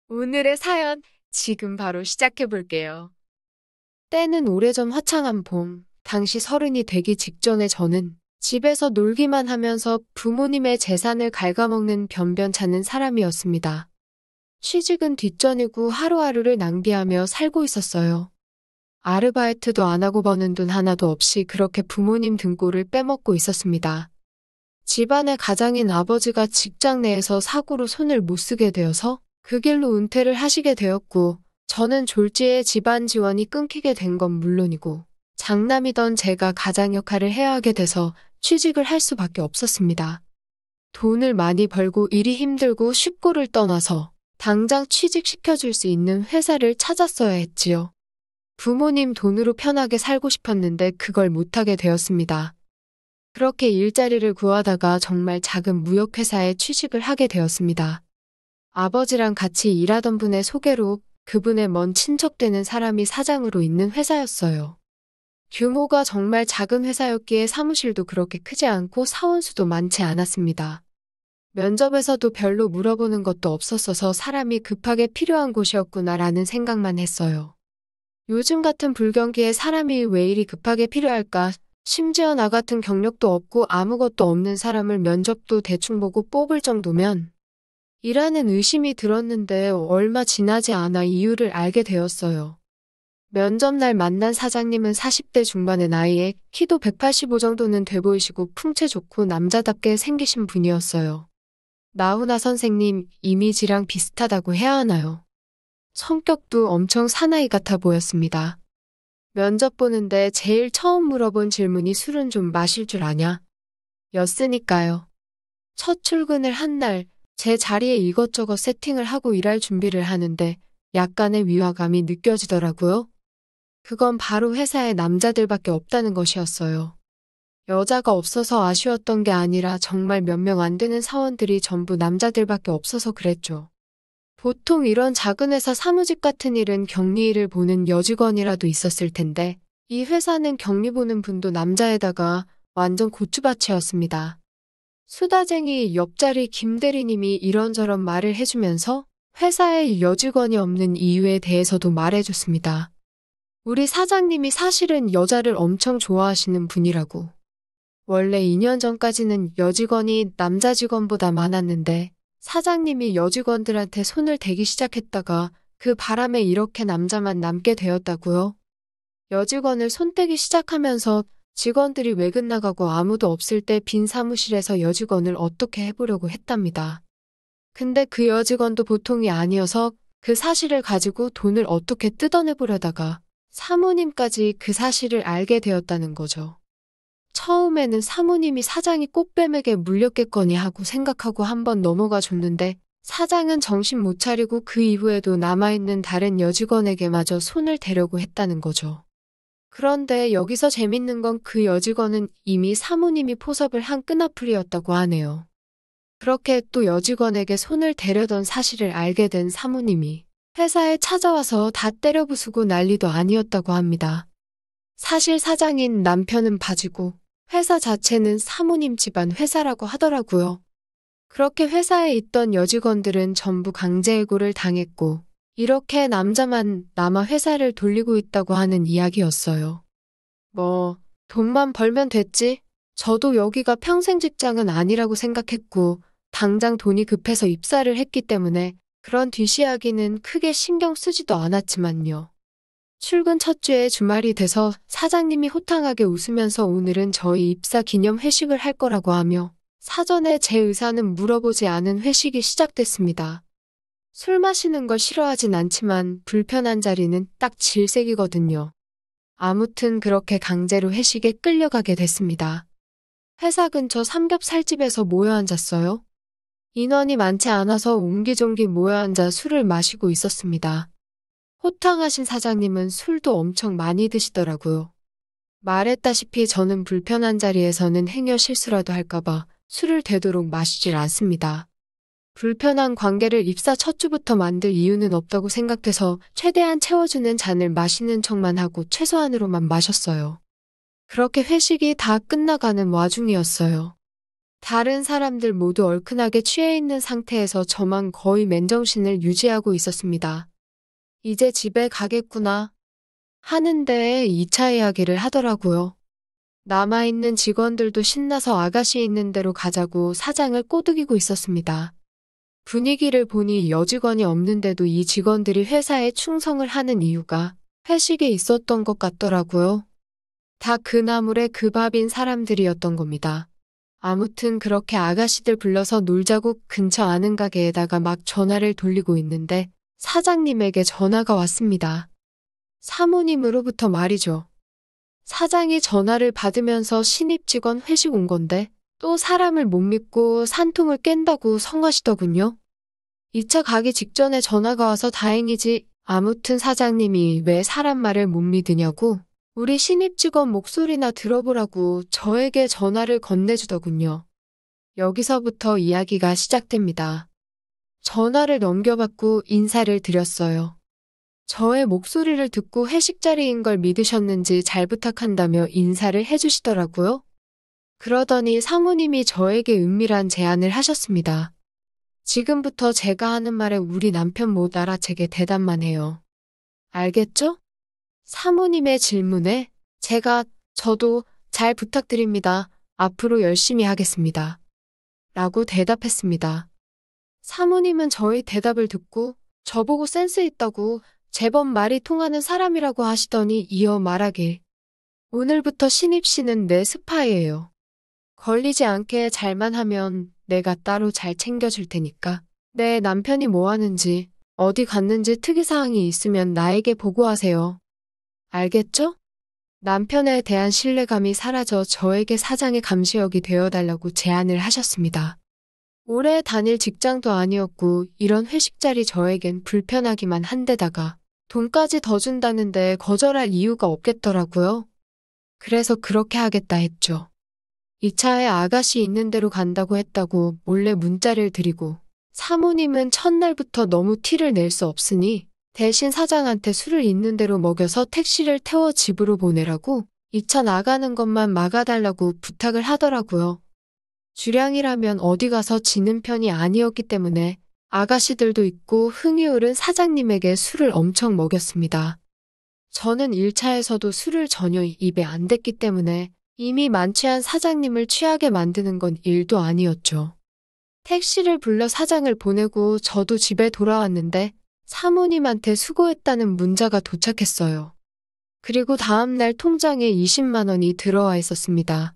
오늘의 사연 지금 바로 시작해 볼게요. 때는 오래전 화창한 봄, 당시 30이 되기 직전에 저는 집에서 놀기만 하면서 부모님의 재산을 갉아먹는 변변찮은 사람이었습니다. 취직은 뒷전이고 하루하루를 낭비하며 살고 있었어요. 아르바이트도 안 하고 버는 돈 하나도 없이 그렇게 부모님 등골을 빼먹고 있었습니다. 집안의 가장인 아버지가 직장 내에서 사고로 손을 못 쓰게 되어서 그 길로 은퇴를 하시게 되었고, 저는 졸지에 집안 지원이 끊기게 된 건 물론이고, 장남이던 제가 가장 역할을 해야 하게 돼서 취직을 할 수밖에 없었습니다. 돈을 많이 벌고 일이 힘들고 쉽고를 떠나서 당장 취직시켜줄 수 있는 회사를 찾았어야 했지요. 부모님 돈으로 편하게 살고 싶었는데 그걸 못하게 되었습니다. 그렇게 일자리를 구하다가 정말 작은 무역회사에 취직을 하게 되었습니다. 아버지랑 같이 일하던 분의 소개로 그분의 먼 친척 되는 사람이 사장으로 있는 회사였어요. 규모가 정말 작은 회사였기에 사무실도 그렇게 크지 않고 사원수도 많지 않았습니다. 면접에서도 별로 물어보는 것도 없었어서 사람이 급하게 필요한 곳이었구나라는 생각만 했어요. 요즘 같은 불경기에 사람이 왜 이리 급하게 필요할까? 심지어 나 같은 경력도 없고 아무것도 없는 사람을 면접도 대충 보고 뽑을 정도면 이라는 의심이 들었는데 얼마 지나지 않아 이유를 알게 되었어요. 면접날 만난 사장님은 40대 중반의 나이에 키도 185 정도는 돼 보이시고 풍채 좋고 남자답게 생기신 분이었어요. 나훈아 선생님 이미지랑 비슷하다고 해야 하나요? 성격도 엄청 사나이 같아 보였습니다. 면접 보는데 제일 처음 물어본 질문이 술은 좀 마실 줄 아냐? 였으니까요. 첫 출근을 한 날, 제 자리에 이것저것 세팅을 하고 일할 준비를 하는데 약간의 위화감이 느껴지더라고요. 그건 바로 회사에 남자들밖에 없다는 것이었어요. 여자가 없어서 아쉬웠던 게 아니라 정말 몇 명 안 되는 사원들이 전부 남자들밖에 없어서 그랬죠. 보통 이런 작은 회사 사무직 같은 일은 격리일을 보는 여직원이라도 있었을 텐데 이 회사는 격리 보는 분도 남자에다가 완전 고추밭이었습니다. 수다쟁이 옆자리 김대리님이 이런저런 말을 해주면서 회사에 여직원이 없는 이유에 대해서도 말해줬습니다. 우리 사장님이 사실은 여자를 엄청 좋아하시는 분이라고. 원래 2년 전까지는 여직원이 남자 직원보다 많았는데 사장님이 여직원들한테 손을 대기 시작했다가 그 바람에 이렇게 남자만 남게 되었다고요. 여직원을 손대기 시작하면서 직원들이 외근 나가고 아무도 없을 때 빈 사무실에서 여직원을 어떻게 해보려고 했답니다. 근데 그 여직원도 보통이 아니어서 그 사실을 가지고 돈을 어떻게 뜯어내보려다가 사모님까지 그 사실을 알게 되었다는 거죠. 처음에는 사모님이 사장이 꽃뱀에게 물렸겠거니 하고 생각하고 한번 넘어가 줬는데 사장은 정신 못 차리고 그 이후에도 남아있는 다른 여직원에게마저 손을 대려고 했다는 거죠. 그런데 여기서 재밌는 건 그 여직원은 이미 사모님이 포섭을 한 끈앞풀이였다고 하네요. 그렇게 또 여직원에게 손을 대려던 사실을 알게 된 사모님이 회사에 찾아와서 다 때려 부수고 난리도 아니었다고 합니다. 사실 사장인 남편은 봐주고 회사 자체는 사모님 집안 회사라고 하더라고요. 그렇게 회사에 있던 여직원들은 전부 강제해고를 당했고 이렇게 남자만 남아 회사를 돌리고 있다고 하는 이야기였어요. 뭐, 돈만 벌면 됐지? 저도 여기가 평생 직장은 아니라고 생각했고, 당장 돈이 급해서 입사를 했기 때문에 그런 뒷이야기는 크게 신경 쓰지도 않았지만요. 출근 첫 주에 주말이 돼서 사장님이 호탕하게 웃으면서 오늘은 저희 입사 기념 회식을 할 거라고 하며 사전에 제 의사는 물어보지 않은 회식이 시작됐습니다. 술 마시는 걸 싫어하진 않지만 불편한 자리는 딱 질색이거든요. 아무튼 그렇게 강제로 회식에 끌려가게 됐습니다. 회사 근처 삼겹살집에서 모여 앉았어요. 인원이 많지 않아서 옹기종기 모여 앉아 술을 마시고 있었습니다. 호탕하신 사장님은 술도 엄청 많이 드시더라고요. 말했다시피 저는 불편한 자리에서는 행여 실수라도 할까봐 술을 되도록 마시질 않습니다. 불편한 관계를 입사 첫 주부터 만들 이유는 없다고 생각돼서 최대한 채워주는 잔을 마시는 척만 하고 최소한으로만 마셨어요. 그렇게 회식이 다 끝나가는 와중이었어요. 다른 사람들 모두 얼큰하게 취해 있는 상태에서 저만 거의 맨정신을 유지하고 있었습니다. 이제 집에 가겠구나 하는데 2차 이야기를 하더라고요. 남아있는 직원들도 신나서 아가씨 있는 대로 가자고 사장을 꼬드기고 있었습니다. 분위기를 보니 여직원이 없는데도 이 직원들이 회사에 충성을 하는 이유가 회식에 있었던 것 같더라고요. 다 그 나물에 그 밥인 사람들이었던 겁니다. 아무튼 그렇게 아가씨들 불러서 놀자고 근처 아는 가게에다가 막 전화를 돌리고 있는데 사장님에게 전화가 왔습니다. 사모님으로부터 말이죠. 사장이 전화를 받으면서 신입 직원 회식 온 건데 또 사람을 못 믿고 산통을 깬다고 성하시더군요. 2차 가기 직전에 전화가 와서 다행이지. 아무튼 사장님이 왜 사람 말을 못 믿으냐고 우리 신입 직원 목소리나 들어보라고 저에게 전화를 건네주더군요. 여기서부터 이야기가 시작됩니다. 전화를 넘겨받고 인사를 드렸어요. 저의 목소리를 듣고 회식 자리인 걸 믿으셨는지 잘 부탁한다며 인사를 해주시더라고요. 그러더니 사모님이 저에게 은밀한 제안을 하셨습니다. 지금부터 제가 하는 말에 우리 남편 못 알아채게 대답만 해요. 알겠죠? 사모님의 질문에 저도 잘 부탁드립니다. 앞으로 열심히 하겠습니다. 라고 대답했습니다. 사모님은 저의 대답을 듣고 저보고 센스 있다고 제법 말이 통하는 사람이라고 하시더니 이어 말하길. 오늘부터 신입씨는 내 스파이예요. 걸리지 않게 잘만 하면 내가 따로 잘 챙겨줄 테니까 내 남편이 뭐 하는지 어디 갔는지 특이사항이 있으면 나에게 보고하세요. 알겠죠? 남편에 대한 신뢰감이 사라져 저에게 사장의 감시역이 되어달라고 제안을 하셨습니다. 오래 다닐 직장도 아니었고 이런 회식 자리 저에겐 불편하기만 한데다가 돈까지 더 준다는데 거절할 이유가 없겠더라고요. 그래서 그렇게 하겠다 했죠. 2차에 아가씨 있는 대로 간다고 했다고 몰래 문자를 드리고 사모님은 첫날부터 너무 티를 낼 수 없으니 대신 사장한테 술을 있는 대로 먹여서 택시를 태워 집으로 보내라고 2차 나가는 것만 막아달라고 부탁을 하더라고요. 주량이라면 어디 가서 지는 편이 아니었기 때문에 아가씨들도 있고 흥이 오른 사장님에게 술을 엄청 먹였습니다. 저는 1차에서도 술을 전혀 입에 안 댔기 때문에 이미 만취한 사장님을 취하게 만드는 건 일도 아니었죠. 택시를 불러 사장을 보내고 저도 집에 돌아왔는데 사모님한테 수고했다는 문자가 도착했어요. 그리고 다음날 통장에 20만 원이 들어와 있었습니다.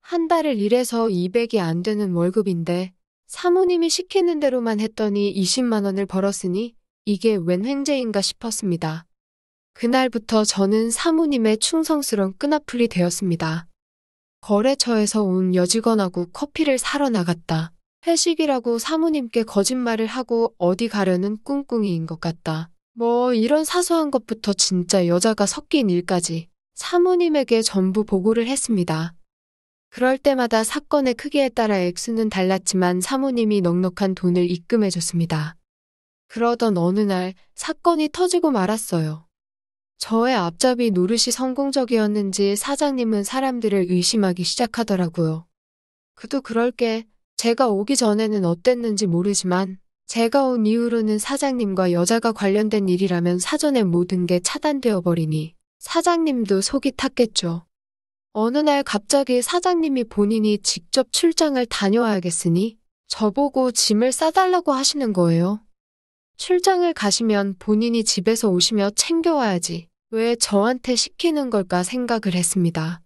한 달을 일해서 200이 안 되는 월급인데 사모님이 시키는 대로만 했더니 20만 원을 벌었으니 이게 웬 횡재인가 싶었습니다. 그날부터 저는 사모님의 충성스러운 끈앞풀이 되었습니다. 거래처에서 온 여직원하고 커피를 사러 나갔다. 회식이라고 사모님께 거짓말을 하고 어디 가려는 꿍꿍이인 것 같다. 뭐 이런 사소한 것부터 진짜 여자가 섞인 일까지 사모님에게 전부 보고를 했습니다. 그럴 때마다 사건의 크기에 따라 액수는 달랐지만 사모님이 넉넉한 돈을 입금해줬습니다. 그러던 어느 날 사건이 터지고 말았어요. 저의 앞잡이 노릇이 성공적이었는지 사장님은 사람들을 의심하기 시작하더라고요. 그도 그럴 게 제가 오기 전에는 어땠는지 모르지만 제가 온 이후로는 사장님과 여자가 관련된 일이라면 사전에 모든 게 차단되어 버리니 사장님도 속이 탔겠죠. 어느 날 갑자기 사장님이 본인이 직접 출장을 다녀와야겠으니 저보고 짐을 싸달라고 하시는 거예요. 출장을 가시면 본인이 집에서 오시며 챙겨와야지. 왜 저한테 시키는 걸까 생각을 했습니다.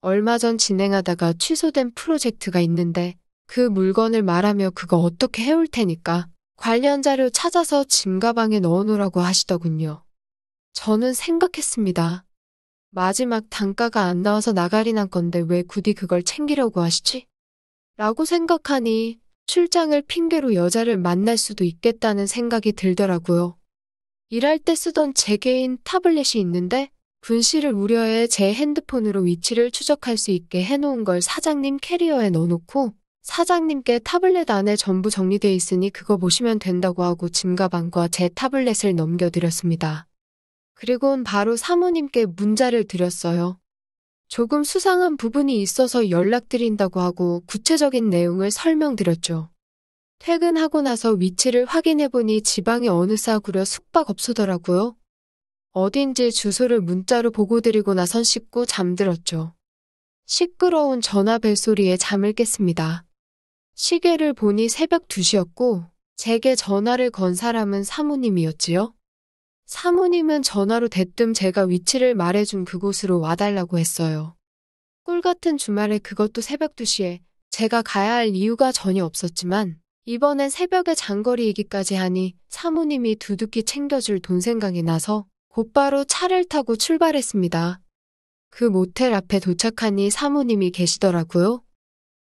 얼마 전 진행하다가 취소된 프로젝트가 있는데 그 물건을 말하며 그거 어떻게 해올 테니까 관련 자료 찾아서 짐 가방에 넣어놓으라고 하시더군요. 저는 생각했습니다. 마지막 단가가 안 나와서 나가리 난 건데 왜 굳이 그걸 챙기려고 하시지? 라고 생각하니 출장을 핑계로 여자를 만날 수도 있겠다는 생각이 들더라고요. 일할 때 쓰던 제 개인 타블렛이 있는데 분실을 우려해 제 핸드폰으로 위치를 추적할 수 있게 해놓은 걸 사장님 캐리어에 넣어놓고 사장님께 타블렛 안에 전부 정리돼 있으니 그거 보시면 된다고 하고 짐가방과 제 타블렛을 넘겨드렸습니다. 그리고는 바로 사모님께 문자를 드렸어요. 조금 수상한 부분이 있어서 연락드린다고 하고 구체적인 내용을 설명드렸죠. 퇴근하고 나서 위치를 확인해보니 지방의 어느 싸구려 숙박업소더라고요. 어딘지 주소를 문자로 보고드리고 나선 씻고 잠들었죠. 시끄러운 전화 벨소리에 잠을 깼습니다. 시계를 보니 새벽 2시였고 제게 전화를 건 사람은 사모님이었지요. 사모님은 전화로 대뜸 제가 위치를 말해준 그곳으로 와달라고 했어요. 꿀같은 주말에 그것도 새벽 2시에 제가 가야 할 이유가 전혀 없었지만 이번엔 새벽에 장거리이기까지 하니 사모님이 두둑히 챙겨줄 돈 생각이 나서 곧바로 차를 타고 출발했습니다. 그 모텔 앞에 도착하니 사모님이 계시더라고요.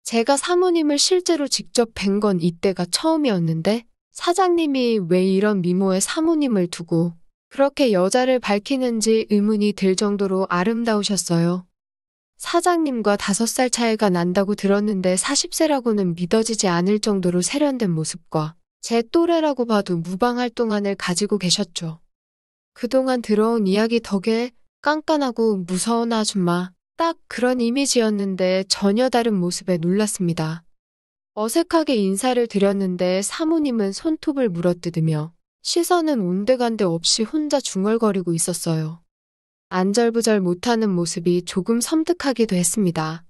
제가 사모님을 실제로 직접 뵌 건 이때가 처음이었는데 사장님이 왜 이런 미모의 사모님을 두고 그렇게 여자를 밝히는지 의문이 들 정도로 아름다우셨어요. 사장님과 5살 차이가 난다고 들었는데 40세라고는 믿어지지 않을 정도로 세련된 모습과 제 또래라고 봐도 무방할 동안을 가지고 계셨죠. 그동안 들어온 이야기 덕에 깐깐하고 무서운 아줌마, 딱 그런 이미지였는데 전혀 다른 모습에 놀랐습니다. 어색하게 인사를 드렸는데 사모님은 손톱을 물어뜯으며 시선은 온데간데 없이 혼자 중얼거리고 있었어요. 안절부절 못하는 모습이 조금 섬뜩하기도 했습니다.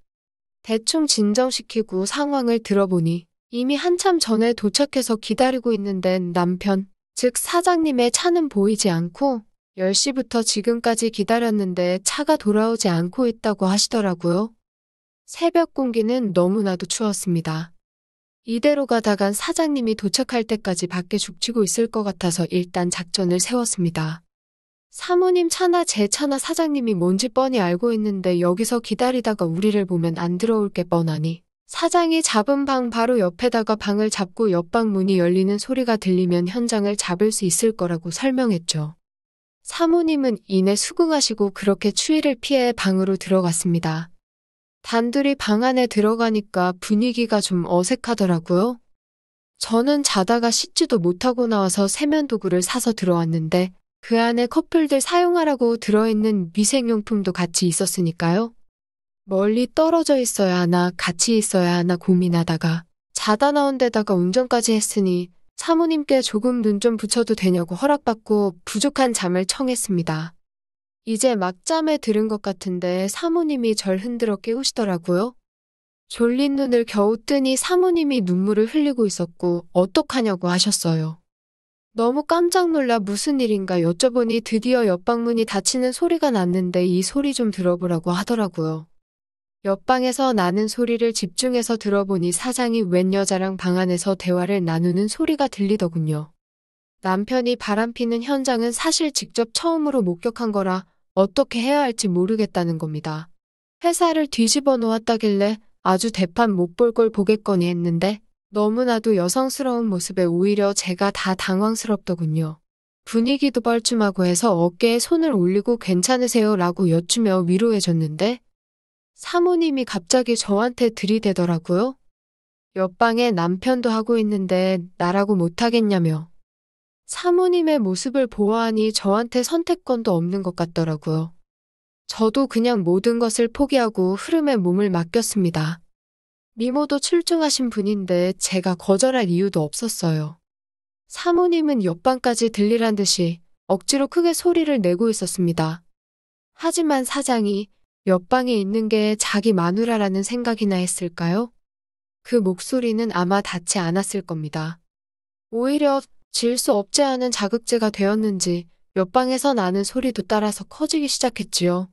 대충 진정시키고 상황을 들어보니 이미 한참 전에 도착해서 기다리고 있는데 남편, 즉 사장님의 차는 보이지 않고 10시부터 지금까지 기다렸는데 차가 돌아오지 않고 있다고 하시더라고요. 새벽 공기는 너무나도 추웠습니다. 이대로 가다간 사장님이 도착할 때까지 밖에 죽치고 있을 것 같아서 일단 작전을 세웠습니다. 사모님 차나 제 차나 사장님이 뭔지 뻔히 알고 있는데 여기서 기다리다가 우리를 보면 안 들어올 게 뻔하니 사장이 잡은 방 바로 옆에다가 방을 잡고 옆방 문이 열리는 소리가 들리면 현장을 잡을 수 있을 거라고 설명했죠. 사모님은 이내 수긍하시고 그렇게 추위를 피해 방으로 들어갔습니다. 단둘이 방 안에 들어가니까 분위기가 좀 어색하더라고요. 저는 자다가 씻지도 못하고 나와서 세면도구를 사서 들어왔는데 그 안에 커플들 사용하라고 들어있는 미생용품도 같이 있었으니까요. 멀리 떨어져 있어야 하나 같이 있어야 하나 고민하다가 자다 나온 데다가 운전까지 했으니 사모님께 조금 눈 좀 붙여도 되냐고 허락받고 부족한 잠을 청했습니다. 이제 막 잠에 들은 것 같은데 사모님이 절 흔들어 깨우시더라고요. 졸린 눈을 겨우 뜨니 사모님이 눈물을 흘리고 있었고 어떡하냐고 하셨어요. 너무 깜짝 놀라 무슨 일인가 여쭤보니 드디어 옆방문이 닫히는 소리가 났는데 이 소리 좀 들어보라고 하더라고요. 옆방에서 나는 소리를 집중해서 들어보니 사장이 웬 여자랑 방 안에서 대화를 나누는 소리가 들리더군요. 남편이 바람피는 현장은 사실 직접 처음으로 목격한 거라 어떻게 해야 할지 모르겠다는 겁니다. 회사를 뒤집어 놓았다길래 아주 대판 못 볼 걸 보겠거니 했는데 너무나도 여성스러운 모습에 오히려 제가 다 당황스럽더군요. 분위기도 뻘쭘하고 해서 어깨에 손을 올리고 괜찮으세요? 라고 여쭈며 위로해줬는데 사모님이 갑자기 저한테 들이대더라고요. 옆방에 남편도 하고 있는데 나라고 못하겠냐며. 사모님의 모습을 보아하니 저한테 선택권도 없는 것 같더라고요. 저도 그냥 모든 것을 포기하고 흐름에 몸을 맡겼습니다. 미모도 출중하신 분인데 제가 거절할 이유도 없었어요. 사모님은 옆방까지 들리란 듯이 억지로 크게 소리를 내고 있었습니다. 하지만 사장이 옆방에 있는 게 자기 마누라라는 생각이나 했을까요? 그 목소리는 아마 닿지 않았을 겁니다. 오히려 질 수 없지 않은 자극제가 되었는지 옆방에서 나는 소리도 따라서 커지기 시작했지요.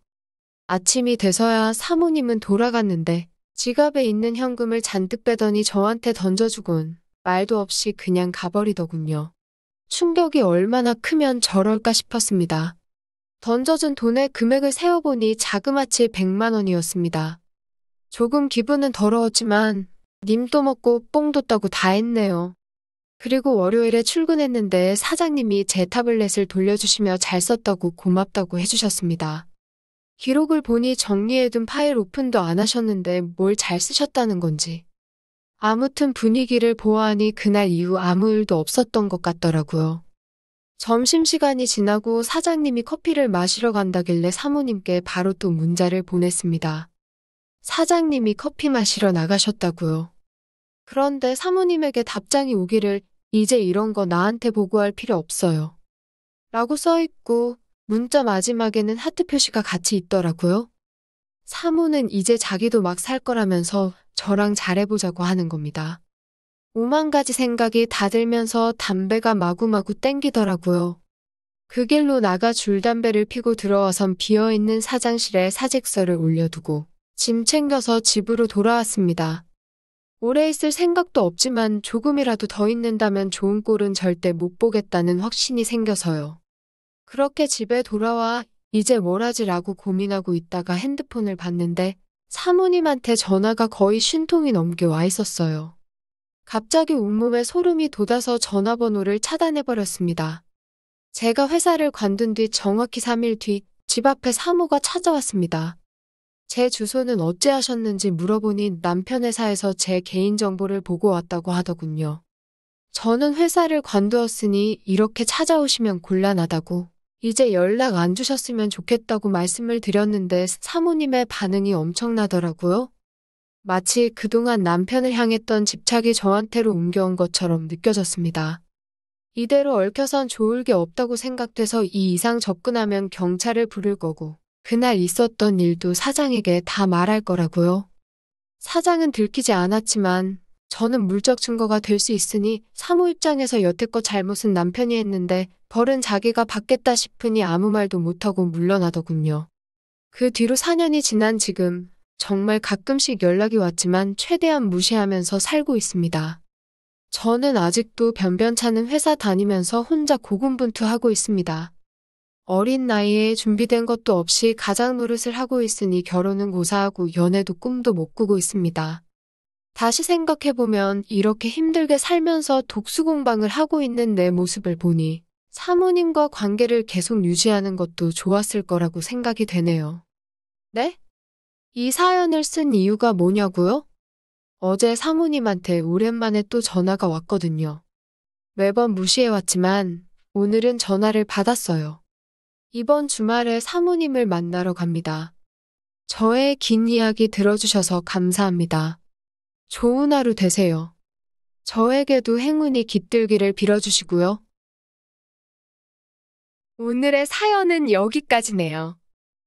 아침이 돼서야 사모님은 돌아갔는데 지갑에 있는 현금을 잔뜩 빼더니 저한테 던져주곤 말도 없이 그냥 가버리더군요. 충격이 얼마나 크면 저럴까 싶었습니다. 던져준 돈의 금액을 세어보니 자그마치 100만 원이었습니다. 조금 기분은 더러웠지만 님도 먹고 뽕도 따고 다 했네요. 그리고 월요일에 출근했는데 사장님이 제 타블렛을 돌려주시며 잘 썼다고 고맙다고 해주셨습니다. 기록을 보니 정리해둔 파일 오픈도 안 하셨는데 뭘 잘 쓰셨다는 건지. 아무튼 분위기를 보아하니 그날 이후 아무 일도 없었던 것 같더라고요. 점심시간이 지나고 사장님이 커피를 마시러 간다길래 사모님께 바로 또 문자를 보냈습니다. 사장님이 커피 마시러 나가셨다고요. 그런데 사모님에게 답장이 오기를 이제 이런 거 나한테 보고할 필요 없어요. 라고 써있고 문자 마지막에는 하트 표시가 같이 있더라고요. 사모는 이제 자기도 막 살 거라면서 저랑 잘해보자고 하는 겁니다. 오만 가지 생각이 다 들면서 담배가 마구마구 땡기더라고요. 그 길로 나가 줄담배를 피고 들어와선 비어있는 사장실에 사직서를 올려두고 짐 챙겨서 집으로 돌아왔습니다. 오래 있을 생각도 없지만 조금이라도 더 있는다면 좋은 꼴은 절대 못 보겠다는 확신이 생겨서요. 그렇게 집에 돌아와 이제 뭘 하지라고 고민하고 있다가 핸드폰을 봤는데 사모님한테 전화가 거의 50통이 넘게 와 있었어요. 갑자기 온몸에 소름이 돋아서 전화번호를 차단해버렸습니다. 제가 회사를 관둔 뒤 정확히 3일 뒤 집 앞에 사모가 찾아왔습니다. 제 주소는 어찌 하셨는지 물어보니 남편 회사에서 제 개인정보를 보고 왔다고 하더군요. 저는 회사를 관두었으니 이렇게 찾아오시면 곤란하다고 이제 연락 안 주셨으면 좋겠다고 말씀을 드렸는데 사모님의 반응이 엄청나더라고요. 마치 그동안 남편을 향했던 집착이 저한테로 옮겨온 것처럼 느껴졌습니다. 이대로 얽혀선 좋을 게 없다고 생각돼서 이 이상 접근하면 경찰을 부를 거고 그날 있었던 일도 사장에게 다 말할 거라고요. 사장은 들키지 않았지만 저는 물적 증거가 될 수 있으니 사모 입장에서 여태껏 잘못은 남편이 했는데 벌은 자기가 받겠다 싶으니 아무 말도 못하고 물러나더군요. 그 뒤로 4년이 지난 지금 정말 가끔씩 연락이 왔지만 최대한 무시하면서 살고 있습니다. 저는 아직도 변변찮은 회사 다니면서 혼자 고군분투하고 있습니다. 어린 나이에 준비된 것도 없이 가장 노릇을 하고 있으니 결혼은 고사하고 연애도 꿈도 못 꾸고 있습니다. 다시 생각해보면 이렇게 힘들게 살면서 독수공방을 하고 있는 내 모습을 보니 사모님과 관계를 계속 유지하는 것도 좋았을 거라고 생각이 되네요. 네? 이 사연을 쓴 이유가 뭐냐고요? 어제 사모님한테 오랜만에 또 전화가 왔거든요. 매번 무시해왔지만 오늘은 전화를 받았어요. 이번 주말에 사모님을 만나러 갑니다. 저의 긴 이야기 들어주셔서 감사합니다. 좋은 하루 되세요. 저에게도 행운이 깃들기를 빌어주시고요. 오늘의 사연은 여기까지네요.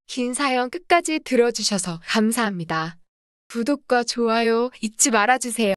긴 사연 끝까지 들어주셔서 감사합니다. 구독과 좋아요 잊지 말아주세요.